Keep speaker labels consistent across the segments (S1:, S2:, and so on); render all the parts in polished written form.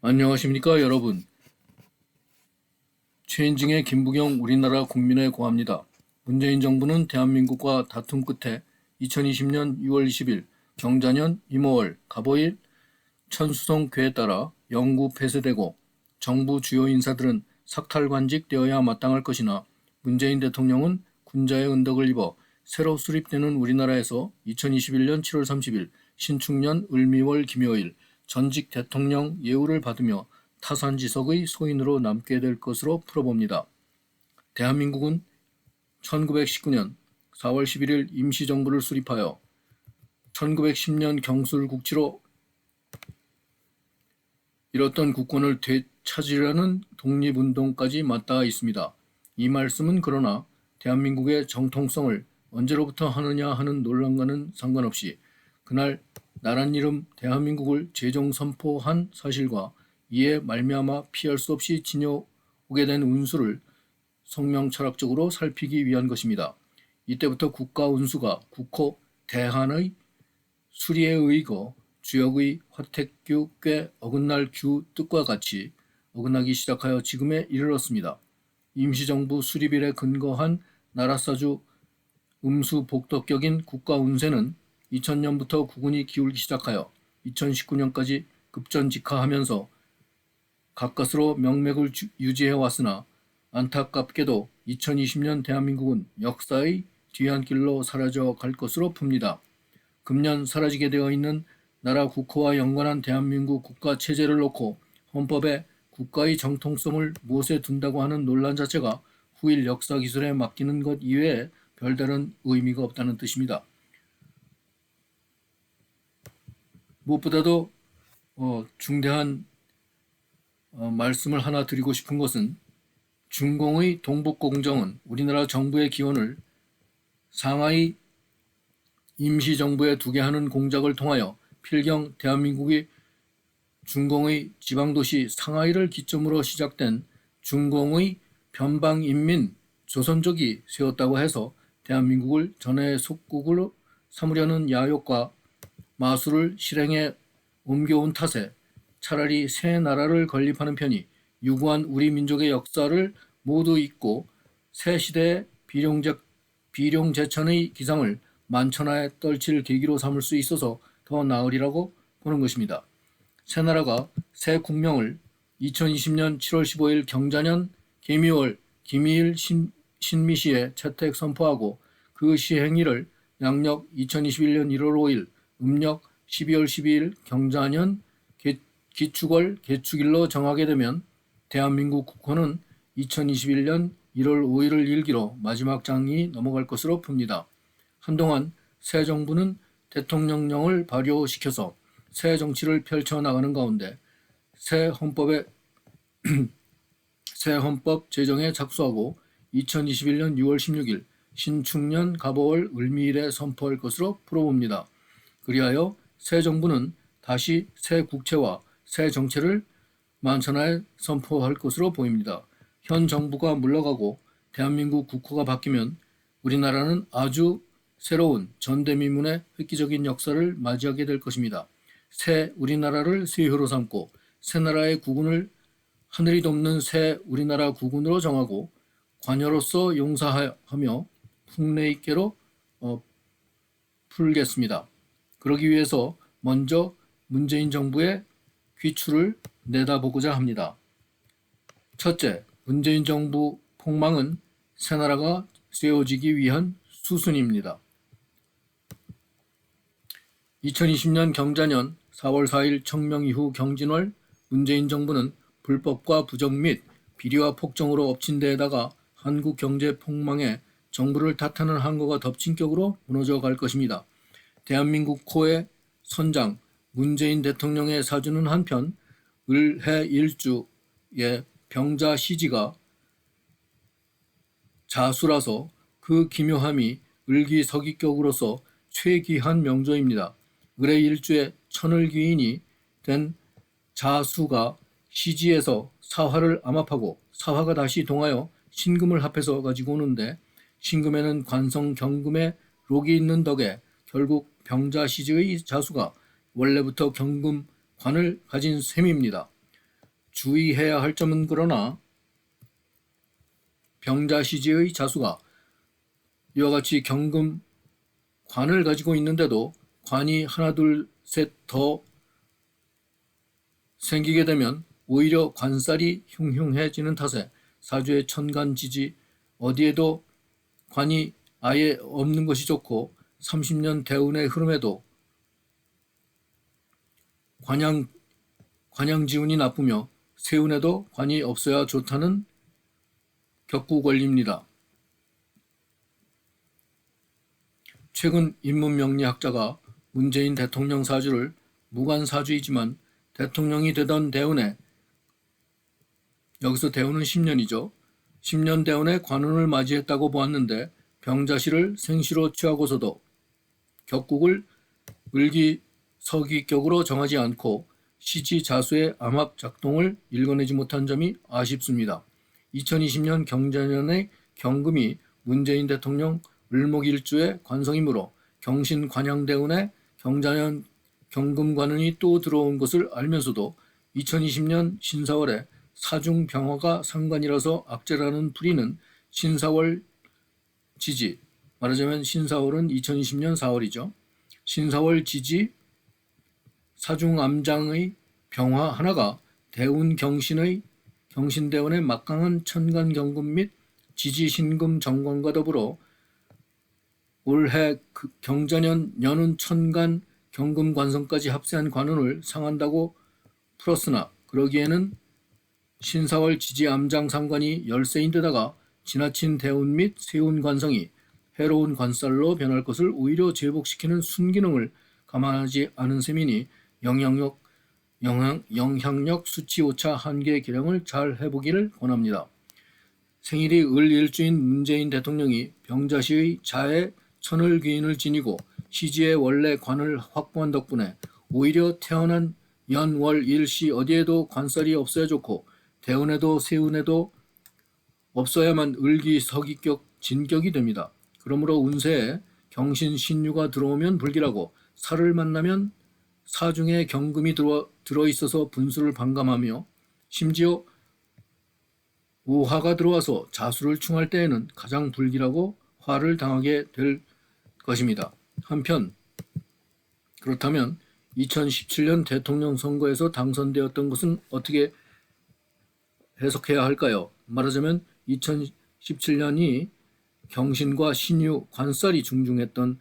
S1: 안녕하십니까 여러분. 최인중의 김부경 우리나라 국민에 고합니다. 문재인 정부는 대한민국과 다툼 끝에 2020년 6월 20일 경자년 임오월 갑오일 천수성궤에 따라 영구 폐쇄되고 정부 주요 인사들은 삭탈관직되어야 마땅할 것이나 문재인 대통령은 군자의 은덕을 입어 새로 수립되는 우리나라에서 2021년 7월 30일 신축년 을미월 김효일 전직 대통령 예우를 받으며 타산지석의 소인으로 남게 될 것으로 풀어봅니다. 대한민국은 1919년 4월 11일 임시정부를 수립하여 1910년 경술국치로 잃었던 국권을 되찾으려는 독립운동까지 맞닿아 있습니다. 이 말씀은 그러나 대한민국의 정통성을 언제로부터 하느냐 하는 논란과는 상관없이 그날 나란 이름 대한민국을 제정 선포한 사실과 이에 말미암아 피할 수 없이 지녀오게 된 운수를 성명철학적으로 살피기 위한 것입니다. 이때부터 국가운수가 국호 대한의 수리에 의거 주역의 화택규 꽤 어긋날 규 뜻과 같이 어긋나기 시작하여 지금에 이르렀습니다. 임시정부 수립일에 근거한 나라사주 음수복덕격인 국가운세는 2000년부터 국운이 기울기 시작하여 2019년까지 급전직하하면서 가까스로 명맥을 유지해왔으나 안타깝게도 2020년 대한민국은 역사의 뒤안길로 사라져 갈 것으로 봅니다. 금년 사라지게 되어 있는 나라 국호와 연관한 대한민국 국가체제를 놓고 헌법에 국가의 정통성을 무엇에 둔다고 하는 논란 자체가 후일 역사기술에 맡기는 것 이외에 별다른 의미가 없다는 뜻입니다. 무엇보다도 중대한 말씀을 하나 드리고 싶은 것은 중공의 동북공정은 우리나라 정부의 기원을 상하이 임시정부에 두게 하는 공작을 통하여 필경 대한민국이 중공의 지방도시 상하이를 기점으로 시작된 중공의 변방인민 조선족이 세웠다고 해서 대한민국을 전해 속국으로 삼으려는 야욕과 마술을 실행에 옮겨온 탓에 차라리 새 나라를 건립하는 편이 유구한 우리 민족의 역사를 모두 잊고 새 시대의 비룡제천의 기상을 만천하에 떨칠 계기로 삼을 수 있어서 더 나으리라고 보는 것입니다. 새 나라가 새 국명을 2020년 7월 15일 경자년 개미월 김이일 신미시에 채택 선포하고 그 시행일을 양력 2021년 1월 5일 음력 12월 12일 경자년 기축월 개축일로 정하게 되면 대한민국 국호는 2021년 1월 5일을 일기로 마지막 장이 넘어갈 것으로 봅니다. 한동안 새 정부는 대통령령을 발효시켜서 새 정치를 펼쳐나가는 가운데 새 헌법 제정에 착수하고 2021년 6월 16일 신축년 갑오월 을미일에 선포할 것으로 풀어봅니다. 그리하여 새 정부는 다시 새 국채와 새 정체를 만천하에 선포할 것으로 보입니다. 현 정부가 물러가고 대한민국 국호가 바뀌면 우리나라는 아주 새로운 전대미문의 획기적인 역사를 맞이하게 될 것입니다. 새 우리나라를 세효로 삼고 새 나라의 국운을 하늘이 돕는 새 우리나라 국운으로 정하고 관여로서 용사하며 풍래 있게로 풀겠습니다. 그러기 위해서 먼저 문재인 정부의 귀추를 내다보고자 합니다. 첫째, 문재인 정부 폭망은 새나라가 세워지기 위한 수순입니다. 2020년 경자년 4월 4일 청명 이후 경진월 문재인 정부는 불법과 부정 및 비리와 폭정으로 엎친 데에다가 한국 경제 폭망에 정부를 탓하는 한거가 덮친 격으로 무너져 갈 것입니다. 대한민국 코의 선장 문재인 대통령의 사주는 한편 을해 일주의 병자 시지가 자수라서 그 기묘함이 을기서기격으로서 최귀한 명조입니다. 을의 일주에 천을귀인이 된 자수가 시지에서 사화를 암합하고 사화가 다시 동하여 신금을 합해서 가지고 오는데 신금에는 관성 경금의 록이 있는 덕에 결국 병자시지의 자수가 원래부터 경금관을 가진 셈입니다. 주의해야 할 점은 그러나 병자시지의 자수가 이와 같이 경금 관을 가지고 있는데도 관이 하나 둘 셋 더 생기게 되면 오히려 관살이 흉흉해지는 탓에 사주의 천간지지 어디에도 관이 아예 없는 것이 좋고 30년 대운의 흐름에도 관양지운이 나쁘며 세운에도 관이 없어야 좋다는 격구 권리입니다. 최근 인문명리학자가 문재인 대통령 사주를 무관사주이지만 대통령이 되던 대운에, 여기서 대운은 10년이죠. 10년 대운에 관운을 맞이했다고 보았는데 병자시를 생시로 취하고서도 격국을 을기서기격으로 정하지 않고 시지자수의 암합 작동을 읽어내지 못한 점이 아쉽습니다. 2020년 경자년의 경금이 문재인 대통령 을목일주의 관성이므로 경신관양대운에 경자년 경금관운이 또 들어온 것을 알면서도 2020년 신사월에 사중병화가 상관이라서 악재라는 풀이는 신사월 지지, 말하자면 신사월은 2020년 4월이죠. 신사월 지지 사중암장의 병화 하나가 대운 경신대운의 막강한 천간경금 및 지지신금 정관과 더불어 올해 경자년 연운 천간 경금 관성까지 합세한 관운을 상한다고 풀었으나 그러기에는 신사월 지지암장 상관이 열세인데다가 지나친 대운 및 세운 관성이 해로운 관살로 변할 것을 오히려 제복시키는 순기능을 감안하지 않은 셈이니 영향력 수치 오차 한계 계량을 잘 해보기를 권합니다. 생일이 을일주인 문재인 대통령이 병자시의 자에 천을귀인을 지니고 시지의 원래 관을 확보한 덕분에 오히려 태어난 연, 월, 일, 시 어디에도 관살이 없어야 좋고 대운에도 세운에도 없어야만 을기서기격 진격이 됩니다. 그러므로 운세에 경신 신유가 들어오면 불길하고 살을 만나면 사중에 경금이 들어있어서 분수를 반감하며 심지어 오화가 들어와서 자수를 충할 때에는 가장 불길하고 화를 당하게 될 것입니다. 한편 그렇다면 2017년 대통령 선거에서 당선되었던 것은 어떻게 해석해야 할까요? 말하자면 2017년이 경신과 신유 관살이 중중했던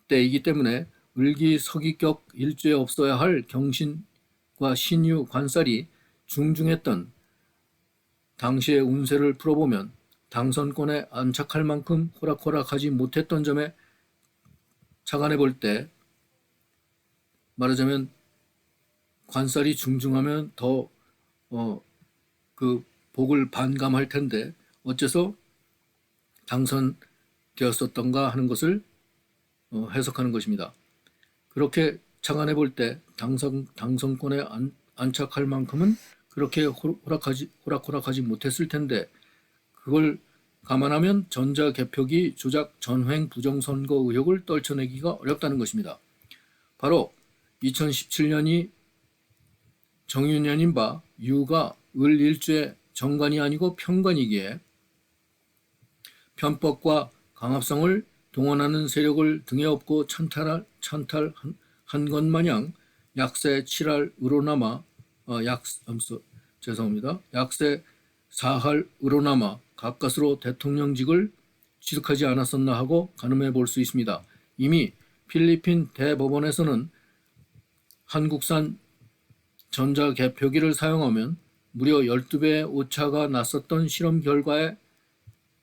S1: 때이기 때문에 을기서기격 일주에 없어야 할 경신과 신유 관살이 중중했던 당시의 운세를 풀어보면 당선권에 안착할 만큼 호락호락하지 못했던 점에 착안해 볼 때 말하자면 관살이 중중하면 더 그 복을 반감할 텐데 어째서 당선되었었던가 하는 것을 해석하는 것입니다. 그렇게 착안해 볼 때 당선권에 안착할 만큼은 그렇게 호락호락하지 못했을 텐데 그걸 감안하면 전자개표기 조작 전횡 부정선거 의혹을 떨쳐내기가 어렵다는 것입니다. 바로 2017년이 정유년인 바 유가 을일주의 정관이 아니고 편관이기에 편법과 강압성을 동원하는 세력을 등에 업고 찬탈한 것 마냥 약세 7할 으로나마 약세 4할 으로나마 가까스로 대통령직을 취득하지 않았었나 하고 가늠해 볼 수 있습니다. 이미 필리핀 대법원에서는 한국산 전자개표기를 사용하면 무려 12배의 오차가 났었던 실험 결과에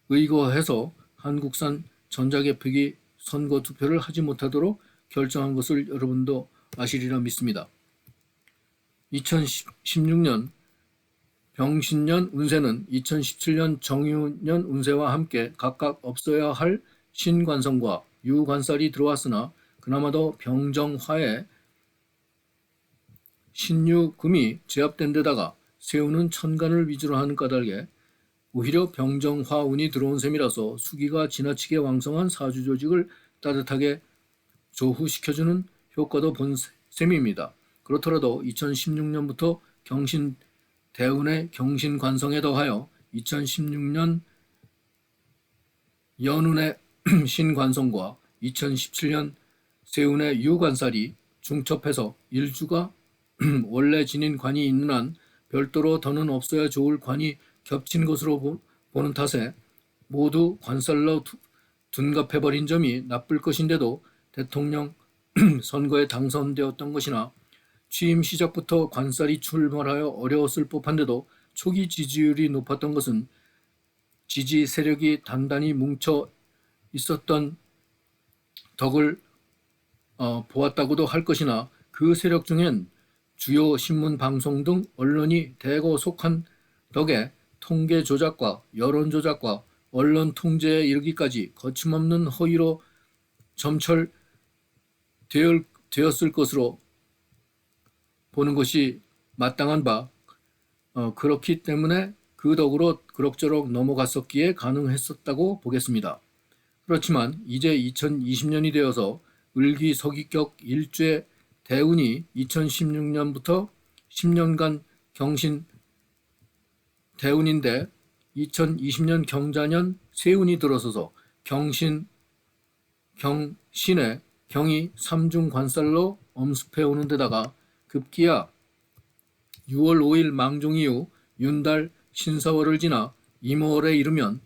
S1: 의거해서 한국산 전자개표기 선거 투표를 하지 못하도록 결정한 것을 여러분도 아시리라 믿습니다. 2016년 병신년 운세는 2017년 정유년 운세와 함께 각각 없어야 할 신관성과 유관살이 들어왔으나 그나마도 병정화에 신유금이 제압된 데다가 세우는 천간을 위주로 하는 까닭에 오히려 병정화운이 들어온 셈이라서 수기가 지나치게 왕성한 사주조직을 따뜻하게 조후시켜주는 효과도 본 셈입니다. 그렇더라도 2016년부터 경신 대운의 경신관성에 더하여 2016년 연운의 신관성과 2017년 세운의 유관살이 중첩해서 일주가 원래 지닌 관이 있는 한 별도로 더는 없어야 좋을 관이 겹친 것으로 보는 탓에 모두 관살로 둔갑해버린 점이 나쁠 것인데도 대통령 선거에 당선되었던 것이나 취임 시작부터 관살이 출몰하여 어려웠을 법한데도 초기 지지율이 높았던 것은 지지 세력이 단단히 뭉쳐 있었던 덕을 보았다고도 할 것이나 그 세력 중엔 주요 신문 방송 등 언론이 대거 속한 덕에 통계 조작과 여론 조작과 언론 통제에 이르기까지 거침없는 허위로 점철되었을 것으로 보는 것이 마땅한 바 그렇기 때문에 그 덕으로 그럭저럭 넘어갔었기에 가능했었다고 보겠습니다. 그렇지만 이제 2020년이 되어서 을기서기격 일주의 대운이 2016년부터 10년간 경신 대운인데 2020년 경자년 세운이 들어서서 경신의 경이 삼중관살로 엄습해 오는 데다가 급기야 6월 5일 망종 이후 윤달 신사월을 지나 임오월에 이르면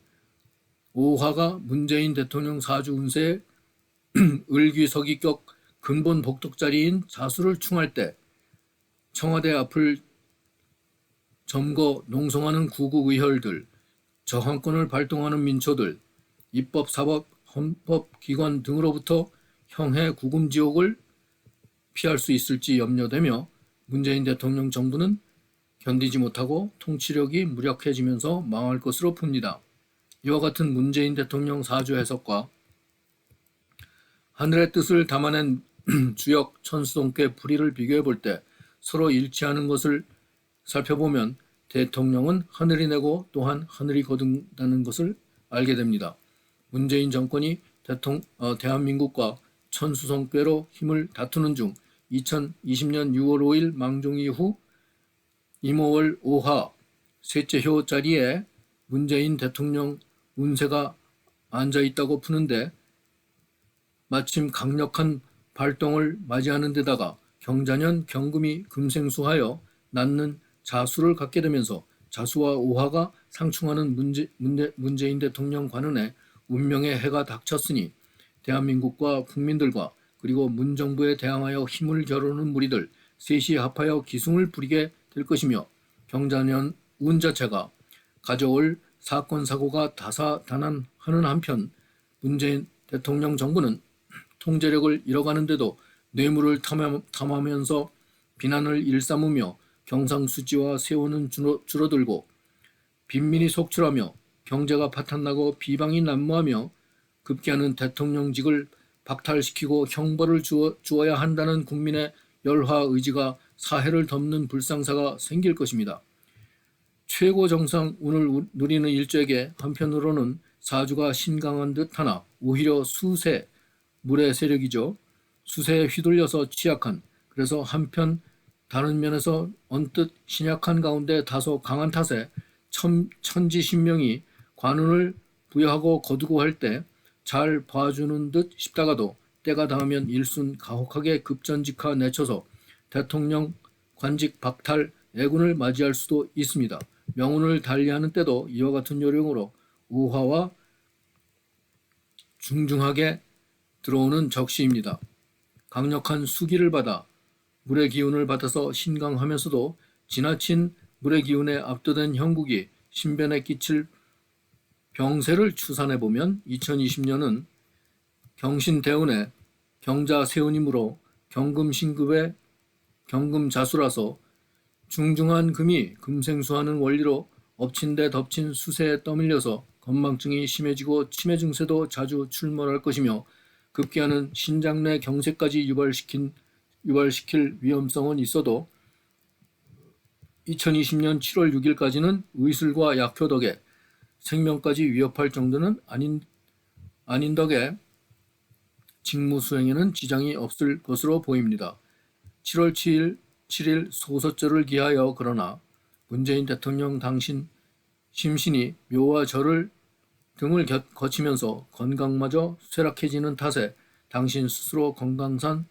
S1: 5화가 문재인 대통령 사주 운세에 을기서기격 근본 복덕자리인 자수를 충할 때 청와대 앞을 점거 농성하는 구국의혈들, 저항권을 발동하는 민초들, 입법, 사법, 헌법기관 등으로부터 형해 구금지옥을 피할 수 있을지 염려되며 문재인 대통령 정부는 견디지 못하고 통치력이 무력해지면서 망할 것으로 봅니다. 이와 같은 문재인 대통령 사주 해석과 하늘의 뜻을 담아낸 주역 천수동께 불의를 비교해 볼 때 서로 일치하는 것을 살펴보면 대통령은 하늘이 내고 또한 하늘이 거둔다는 것을 알게 됩니다. 문재인 정권이 대한민국과 천수성궤로 힘을 다투는 중 2020년 6월 5일 망종 이후 임오월 5화 셋째효 자리에 문재인 대통령 운세가 앉아있다고 푸는데 마침 강력한 발동을 맞이하는 데다가 경자년 경금이 금생수하여 낳는 자수를 갖게 되면서 자수와 오화가 상충하는 문재인 대통령 관원에 운명의 해가 닥쳤으니 대한민국과 국민들과 그리고 문정부에 대항하여 힘을 겨루는 무리들 셋이 합하여 기승을 부리게 될 것이며 경자년 운 자체가 가져올 사건 사고가 다사다난하는 한편 문재인 대통령 정부는 통제력을 잃어가는데도 뇌물을 탐하면서 비난을 일삼으며 경상수지와 세원은 줄어들고 빈민이 속출하며 경제가 파탄나고 비방이 난무하며 급기야는 대통령직을 박탈시키고 형벌을 주어야 한다는 국민의 열화 의지가 사해를 덮는 불상사가 생길 것입니다. 최고 정상 운을 누리는 일주에게 한편으로는 사주가 신강한 듯하나 오히려 수세, 물의 세력이죠. 수세에 휘둘려서 취약한, 그래서 한편 다른 면에서 언뜻 신약한 가운데 다소 강한 탓에 천지신명이 관운을 부여하고 거두고 할 때 잘 봐주는 듯 싶다가도 때가 닿으면 일순 가혹하게 급전직하 내쳐서 대통령 관직 박탈 애군을 맞이할 수도 있습니다. 명운을 달리하는 때도 이와 같은 요령으로 우화와 중중하게 들어오는 적시입니다. 강력한 수기를 받아 물의 기운을 받아서 신강하면서도 지나친 물의 기운에 압도된 형국이 신변에 끼칠 병세를 추산해보면 2020년은 경신대운의 경자세운이므로 경금신급의 경금자수라서 중중한 금이 금생수하는 원리로 엎친 데 덮친 수세에 떠밀려서 건망증이 심해지고 치매 증세도 자주 출몰할 것이며 급기야는 신장 내 경세까지 유발시킬 위험성은 있어도 2020년 7월 6일까지는 의술과 약효 덕에 생명까지 위협할 정도는 아닌 덕에 직무 수행에는 지장이 없을 것으로 보입니다. 7월 7일 소서절을 기하여 그러나 문재인 대통령 당신 심신이 묘와 절을 등을 거치면서 건강마저 쇠락해지는 탓에 당신 스스로 건강상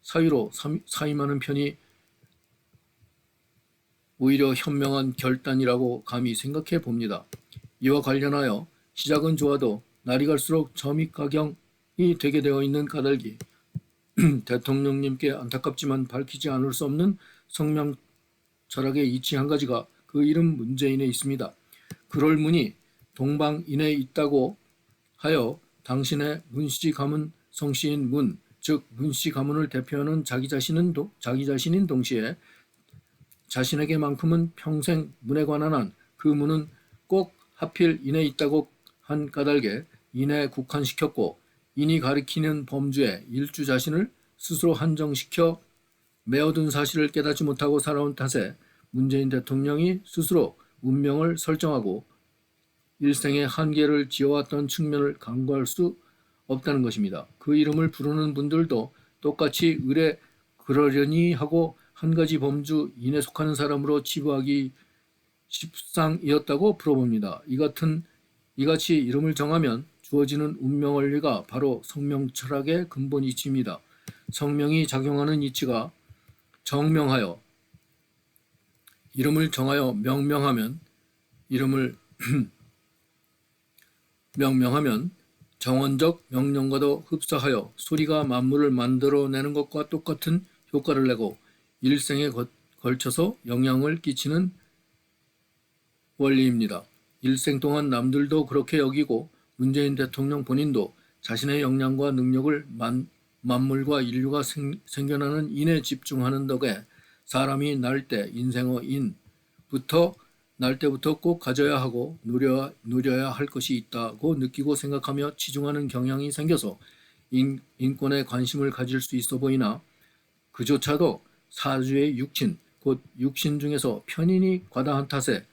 S1: 사유로 사임하는 편이 오히려 현명한 결단이라고 감히 생각해 봅니다. 이와 관련하여 시작은 좋아도 날이 갈수록 점입가경이 되게 되어 있는 까닭이 대통령님께 안타깝지만 밝히지 않을 수 없는 성명 철학의 이치 한 가지가 그 이름 문재인에 있습니다. 그럴 문이 동방인에 있다고 하여 당신의 문씨 가문 성씨인 문, 즉 문씨 가문을 대표하는 자기 자신인 동시에 자신에게만큼은 평생 문에 관한 한 그 문은 꼭 하필 인에 있다고 한 까닭에 인에 국한시켰고 인이 가리키는 범주에 일주 자신을 스스로 한정시켜 메어둔 사실을 깨닫지 못하고 살아온 탓에 문재인 대통령이 스스로 운명을 설정하고 일생의 한계를 지어왔던 측면을 간과할 수 없다는 것입니다. 그 이름을 부르는 분들도 똑같이 의뢰 그러려니 하고 한 가지 범주 인에 속하는 사람으로 치부하기 십상이었다고 풀어봅니다. 이같이 이름을 정하면 주어지는 운명 원리가 바로 성명 철학의 근본 이치입니다. 성명이 작용하는 이치가 정명하여 이름을 정하여 명명하면 정원적 명령과도 흡사하여 소리가 만물을 만들어내는 것과 똑같은 효과를 내고 일생에 걸쳐서 영향을 끼치는 원리입니다. 일생 동안 남들도 그렇게 여기고 문재인 대통령 본인도 자신의 역량과 능력을 만물과 인류가 생겨나는 인에 집중하는 덕에 사람이 날 때 인생의 인부터 날 때부터 꼭 가져야 하고 누려야 할 것이 있다고 느끼고 생각하며 치중하는 경향이 생겨서 인권에 관심을 가질 수 있어 보이나 그조차도 사주의 육신, 곧 육신 중에서 편인이 과다한 탓에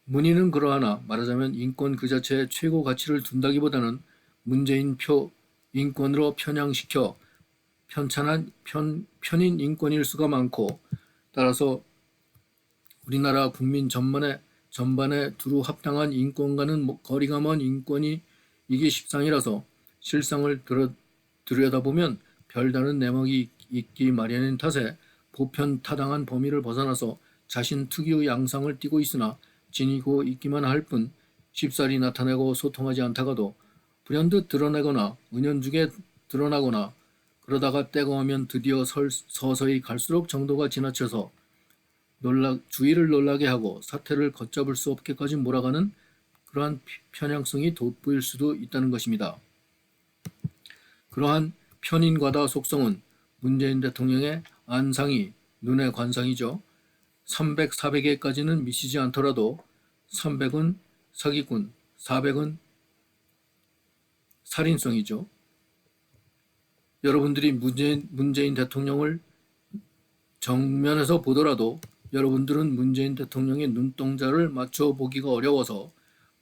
S1: 문의는 그러하나 말하자면 인권 그 자체에 최고 가치를 둔다기보다는 문재인표 인권으로 편향시켜 편찬한 편인 인권일 수가 많고 따라서 우리나라 국민 전반에 두루 합당한 인권과는 거리가 먼 인권이 이게 십상이라서 실상을 들여다보면 별다른 내막이 있기 마련인 탓에 보편 타당한 범위를 벗어나서 자신 특유의 양상을 띠고 있으나 지니고 있기만 할 뿐 쉽사리 나타내고 소통하지 않다가도 불현듯 드러내거나 은연중에 드러나거나 그러다가 때가 오면 드디어 서서히 갈수록 정도가 지나쳐서 주의를 놀라게 하고 사태를 걷잡을 수 없게까지 몰아가는 그러한 편향성이 돋보일 수도 있다는 것입니다. 그러한 편인과다 속성은 문재인 대통령의 안상이 눈의 관상이죠. 300, 400에까지는 미치지 않더라도 300은 사기꾼, 400은 살인성이죠. 여러분들이 문재인 대통령을 정면에서 보더라도 여러분들은 문재인 대통령의 눈동자를 맞춰보기가 어려워서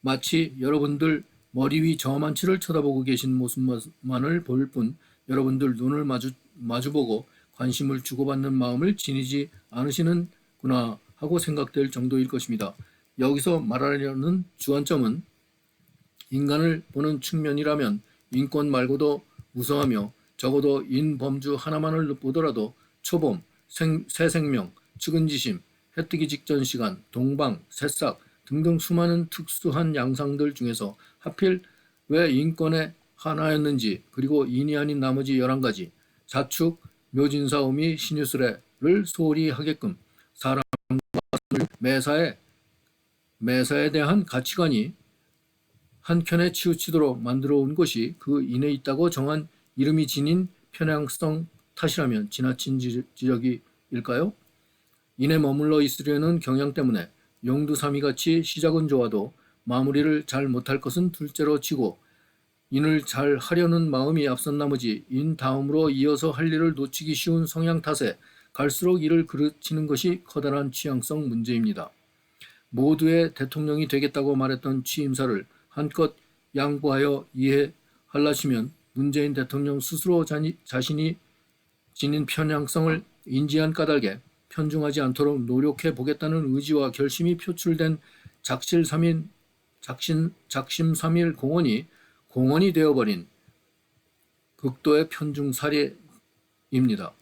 S1: 마치 여러분들 머리 위 저만치를 쳐다보고 계신 모습만을 볼 뿐 여러분들 눈을 마주보고 관심을 주고받는 마음을 지니지 않으시는구나 하고 생각될 정도일 것입니다. 여기서 말하려는 주안점은 인간을 보는 측면이라면 인권 말고도 무서하며 적어도 인범주 하나만을 보더라도 초범, 새 생명, 측은지심, 해뜨기 직전 시간, 동방, 새싹 등등 수많은 특수한 양상들 중에서 하필 왜 인권의 하나였는지 그리고 인이 아닌 나머지 11가지 자축, 묘진사오미, 신유술애를 소홀히 하게끔 사람과 매사에 대한 가치관이 한켠에 치우치도록 만들어 온 것이 그 인에 있다고 정한 이름이 지닌 편향성 탓이라면 지나친 지적일까요? 인에 머물러 있으려는 경향 때문에 용두사미같이 시작은 좋아도 마무리를 잘 못할 것은 둘째로 치고 인을 잘 하려는 마음이 앞선 나머지 인 다음으로 이어서 할 일을 놓치기 쉬운 성향 탓에 갈수록 이를 그르치는 것이 커다란 취향성 문제입니다. 모두의 대통령이 되겠다고 말했던 취임사를 한껏 양보하여 이해하려시면 문재인 대통령 스스로 자신이 지닌 편향성을 인지한 까닭에 편중하지 않도록 노력해 보겠다는 의지와 결심이 표출된 작심삼일 공언이 공언이 되어버린 극도의 편중 사례입니다.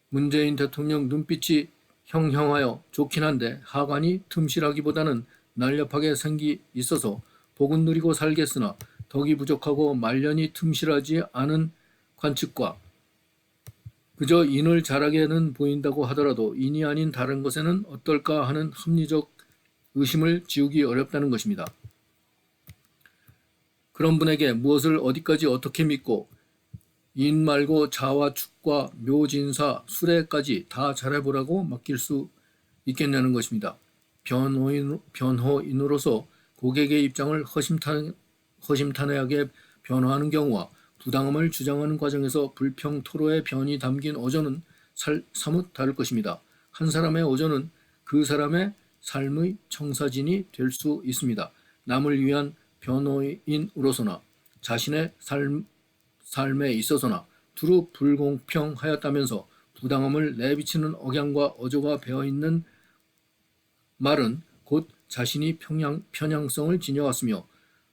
S1: 문재인 대통령 눈빛이 형형하여 좋긴 한데 하관이 틈실하기보다는 날렵하게 생기 있어서 복은 누리고 살겠으나 덕이 부족하고 말년이 틈실하지 않은 관측과 그저 인을 잘하게는 보인다고 하더라도 인이 아닌 다른 것에는 어떨까 하는 합리적 의심을 지우기 어렵다는 것입니다. 그런 분에게 무엇을 어디까지 어떻게 믿고 인 말고 자와 축과 묘진사, 수레까지 다 잘해보라고 맡길 수 있겠냐는 것입니다. 변호인으로서 고객의 입장을 허심탄회하게 변호하는 경우와 부당함을 주장하는 과정에서 불평 토로의 변이 담긴 어조는 사뭇 다를 것입니다. 한 사람의 어조는 그 사람의 삶의 청사진이 될 수 있습니다. 남을 위한 변호인으로서나 자신의 삶에 있어서나 두루 불공평하였다면서 부당함을 내비치는 억양과 어조가 배어있는 말은 곧 자신이 편향성을 지녀왔으며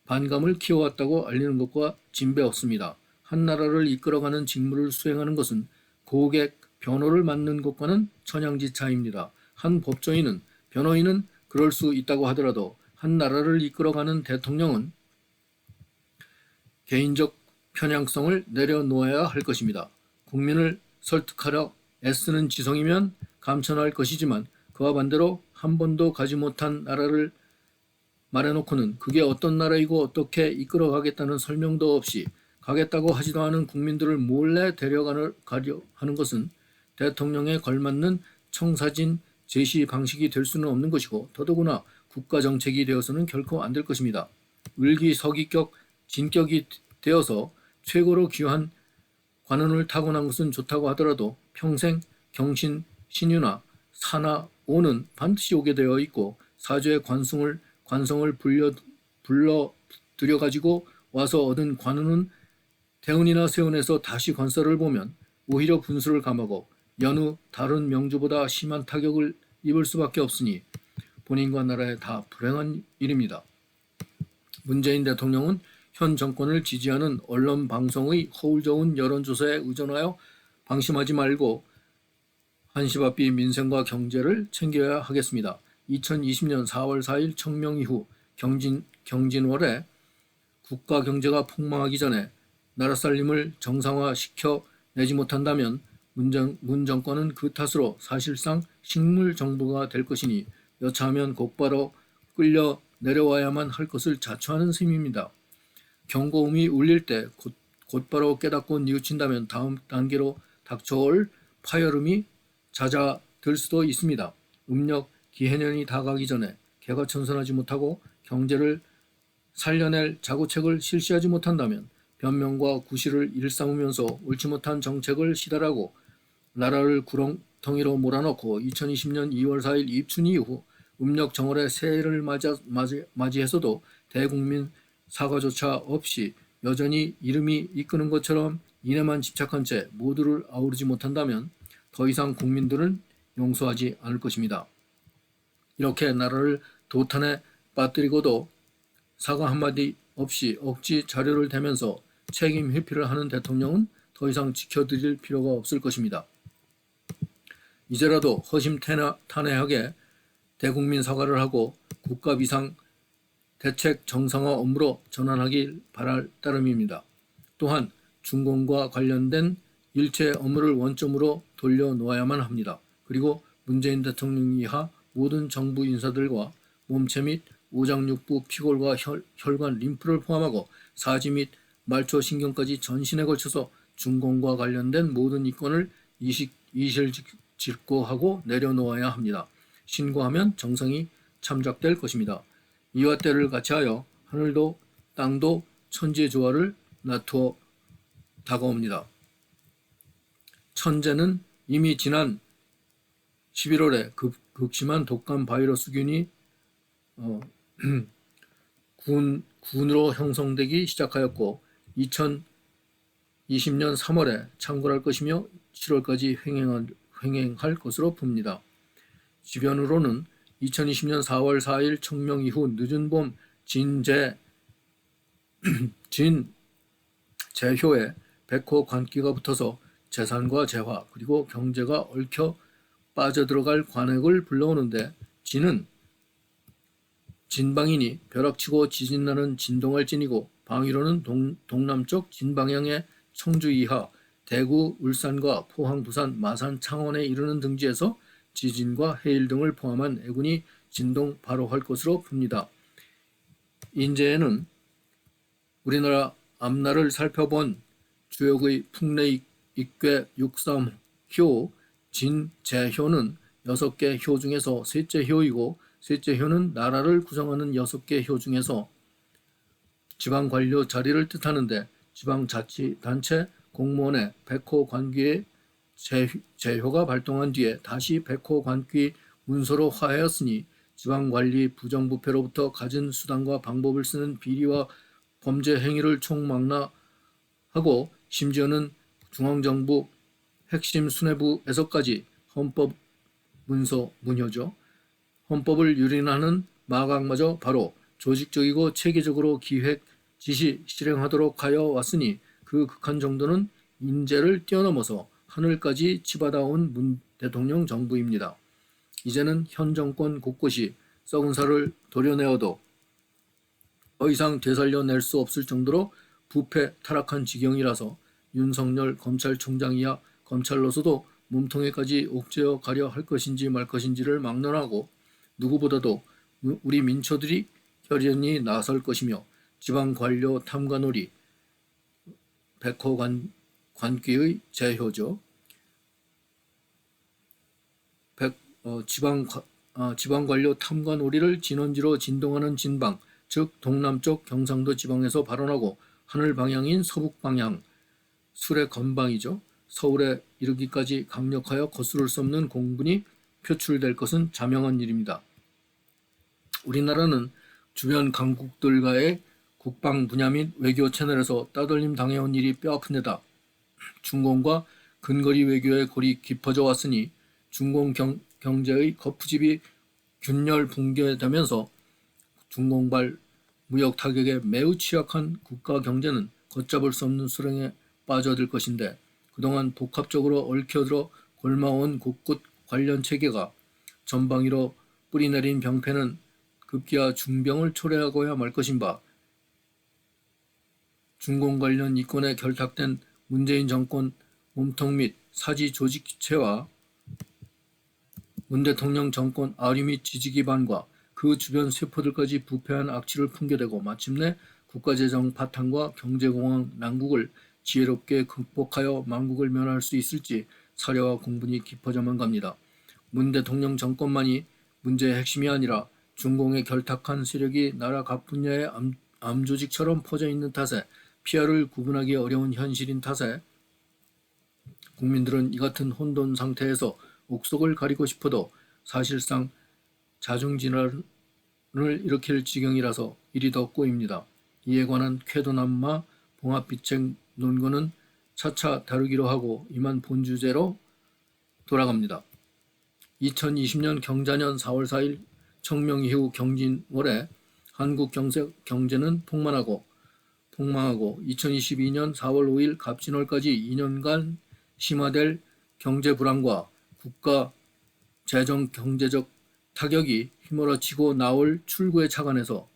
S1: 반감을 키워왔다고 알리는 것과 진배 없습니다. 한 나라를 이끌어가는 직무를 수행하는 것은 고객 변호를 맡는 것과는 천양지차입니다. 한 법조인은 변호인은 그럴 수 있다고 하더라도 한 나라를 이끌어가는 대통령은 개인적 편향성을 내려놓아야 할 것입니다. 국민을 설득하려 애쓰는 지성이면 감천할 것이지만 그와 반대로 한 번도 가지 못한 나라를 말해놓고는 그게 어떤 나라이고 어떻게 이끌어가겠다는 설명도 없이 가겠다고 하지도 않은 국민들을 몰래 데려가려 하는 것은 대통령에 걸맞는 청사진 제시 방식이 될 수는 없는 것이고 더더구나 국가정책이 되어서는 결코 안 될 것입니다. 을기서기격 진격이 되어서 최고로 귀한 관운을 타고난 것은 좋다고 하더라도 평생 경신, 신유나 사나 오는 반드시 오게 되어 있고 사주의 관성을 불러 들여가지고 와서 얻은 관운은 대운이나 세운에서 다시 관서를 보면 오히려 분수를 감하고 여느 다른 명주보다 심한 타격을 입을 수밖에 없으니 본인과 나라에 다 불행한 일입니다. 문재인 대통령은 현 정권을 지지하는 언론 방송의 허울좋은 여론조사에 의존하여 방심하지 말고 한시바삐 민생과 경제를 챙겨야 하겠습니다. 2020년 4월 4일 청명 이후 경진월에 국가 경제가 폭망하기 전에 나라 살림을 정상화시켜 내지 못한다면 문 정권은 그 탓으로 사실상 식물 정부가 될 것이니 여차하면 곧바로 끌려 내려와야만 할 것을 자초하는 셈입니다. 경고음이 울릴 때 곧바로 깨닫고 뉘우친다면 다음 단계로 닥쳐올 파열음이 잦아들 수도 있습니다. 음력 기해년이 다가기 전에 개과천선하지 못하고 경제를 살려낼 자구책을 실시하지 못한다면 변명과 구실을 일삼으면서 옳지 못한 정책을 시달하고 나라를 구렁텅이로 몰아넣고 2020년 2월 4일 입춘 이후 음력 정월의 새해를 맞이해서도 대국민 사과조차 없이 여전히 이름이 이끄는 것처럼 인에만 집착한 채 모두를 아우르지 못한다면 더 이상 국민들은 용서하지 않을 것입니다. 이렇게 나라를 도탄에 빠뜨리고도 사과 한마디 없이 억지 자료를 대면서 책임 회피를 하는 대통령은 더 이상 지켜드릴 필요가 없을 것입니다. 이제라도 허심탄회하게 대국민 사과를 하고 국가 비상 대책 정상화 업무로 전환하길 바랄 따름입니다. 또한 중공과 관련된 일체 업무를 원점으로 돌려놓아야만 합니다. 그리고 문재인 대통령 이하 모든 정부 인사들과 몸체 및 오장육부 피골과 혈관 림프를 포함하고 사지 및 말초 신경까지 전신에 걸쳐서 중공과 관련된 모든 이권을 이실직고하고 내려놓아야 합니다. 신고하면 정상이 참작될 것입니다. 이와 때를 같이하여 하늘도 땅도 천지의 조화를 나투어 다가옵니다. 천재는 이미 지난 11월에 극심한 독감 바이러스균이 군으로 형성되기 시작하였고 2020년 3월에 창궐할 것이며 7월까지 횡행할 것으로 봅니다. 지변으로는 2020년 4월 4일 청명 이후 늦은 봄 진재효에 백호 관기가 붙어서 재산과 재화 그리고 경제가 얽혀 빠져들어갈 관액을 불러오는데 진은 진방이니 벼락치고 지진나는 진동할 진이고 방위로는 동남쪽 진방향의 청주 이하 대구, 울산과 포항, 부산, 마산, 창원에 이르는 등지에서 지진과 해일 등을 포함한 애군이 진동 발호할 것으로 봅니다. 인제에는 우리나라 앞날을 살펴본 주역의 풍래 익괴 63효 진재효는 6개 효 중에서 셋째 효이고 셋째 효는 나라를 구성하는 6개 효 중에서 지방관료 자리를 뜻하는데 지방자치단체 공무원의 백호 관기의 재효가 발동한 뒤에 다시 백호 관기 문서로 화하였으니 지방관리 부정부패로부터 가진 수단과 방법을 쓰는 비리와 범죄 행위를 총망라하고 심지어는 중앙정부 핵심 수뇌부에서까지 헌법 문서 문효죠. 헌법을 유린하는 마각마저 바로 조직적이고 체계적으로 기획, 지시, 실행하도록 하여 왔으니 그 극한 정도는 인재를 뛰어넘어서 하늘까지 치받아온 문 대통령 정부입니다. 이제는 현 정권 곳곳이 썩은 살을 도려내어도 더 이상 되살려낼 수 없을 정도로 부패 타락한 지경이라서 윤석열 검찰총장이야 검찰로서도 몸통에까지 옥죄어 가려 할 것인지 말 것인지를 막론하고 누구보다도 우리 민초들이 결연히 나설 것이며 지방관료 탐관오리 백호 관기의 재효죠. 지방관료 탐관오리를 진원지로 진동하는 진방, 즉 동남쪽 경상도 지방에서 발원하고 하늘 방향인 서북 방향, 술의 건방이죠. 서울에 이르기까지 강력하여 거스를 수 없는 공분이 표출될 것은 자명한 일입니다. 우리나라는 주변 강국들과의 국방 분야 및 외교 채널에서 따돌림 당해온 일이 뼈아픈 데다 중공과 근거리 외교의 골이 깊어져 왔으니 중공 경제의 거푸집이 균열 붕괴되면서 중공발 무역 타격에 매우 취약한 국가 경제는 걷잡을 수 없는 수렁에 빠져들 것인데 그동안 복합적으로 얽혀들어 골마온 곳곳 관련 체계가 전방위로 뿌리내린 병폐는 급기야 중병을 초래하고야 말 것인 바 중공 관련 이권에 결탁된 문재인 정권 몸통 및 사지 조직체와 문 대통령 정권 아류 및 지지 기반과 그 주변 세포들까지 부패한 악취를 풍겨대고 마침내 국가재정 파탄과 경제공황 난국을 지혜롭게 극복하여 망국을 면할 수 있을지 사려와 공분이 깊어져만 갑니다. 문 대통령 정권만이 문제의 핵심이 아니라 중공의 결탁한 세력이 나라 각 분야의 암조직처럼 퍼져 있는 탓에 피하를 구분하기 어려운 현실인 탓에 국민들은 이 같은 혼돈 상태에서 옥석을 가리고 싶어도 사실상 자중진환을 일으킬 지경이라서 일이 더 꼬입니다. 이에 관한 쾌도남마 봉합비책 논거는 차차 다루기로 하고 이만 본주제로 돌아갑니다. 2020년 경자년 4월 4일 청명 이후 경진월에 한국 경제는 폭망하고 2022년 4월 5일 갑진월까지 2년간 심화될 경제 불안과 국가 재정 경제적 타격이 휘몰아치고 나올 출구에 착안해서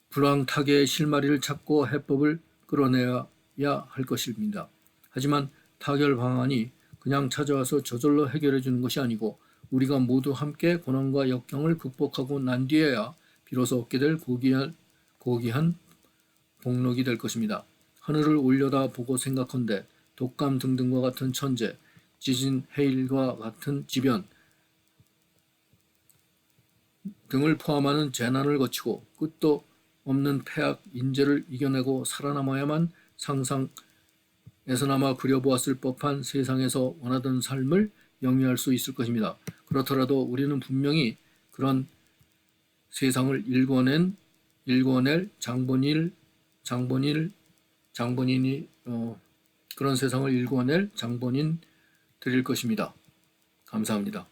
S1: 불황 타개의 실마리를 찾고 해법을 끌어내야 할 것입니다. 하지만 타결 방안이 그냥 찾아와서 저절로 해결해 주는 것이 아니고 우리가 모두 함께 고난과 역경을 극복하고 난 뒤에야 비로소 얻게 될 고귀한 복록이 될 것입니다. 하늘을 올려다 보고 생각한데 독감 등등과 같은 천재, 지진, 해일과 같은 지변 등을 포함하는 재난을 거치고 끝도 없는 폐악, 인재를 이겨내고 살아남아야만 상상에서나마 그려보았을 법한 세상에서 원하던 삶을 영위할 수 있을 것입니다. 그렇더라도 우리는 분명히 그런 세상을 일궈낼 장본인이 그런 세상을 일궈낼 장본인 드릴 것입니다. 감사합니다.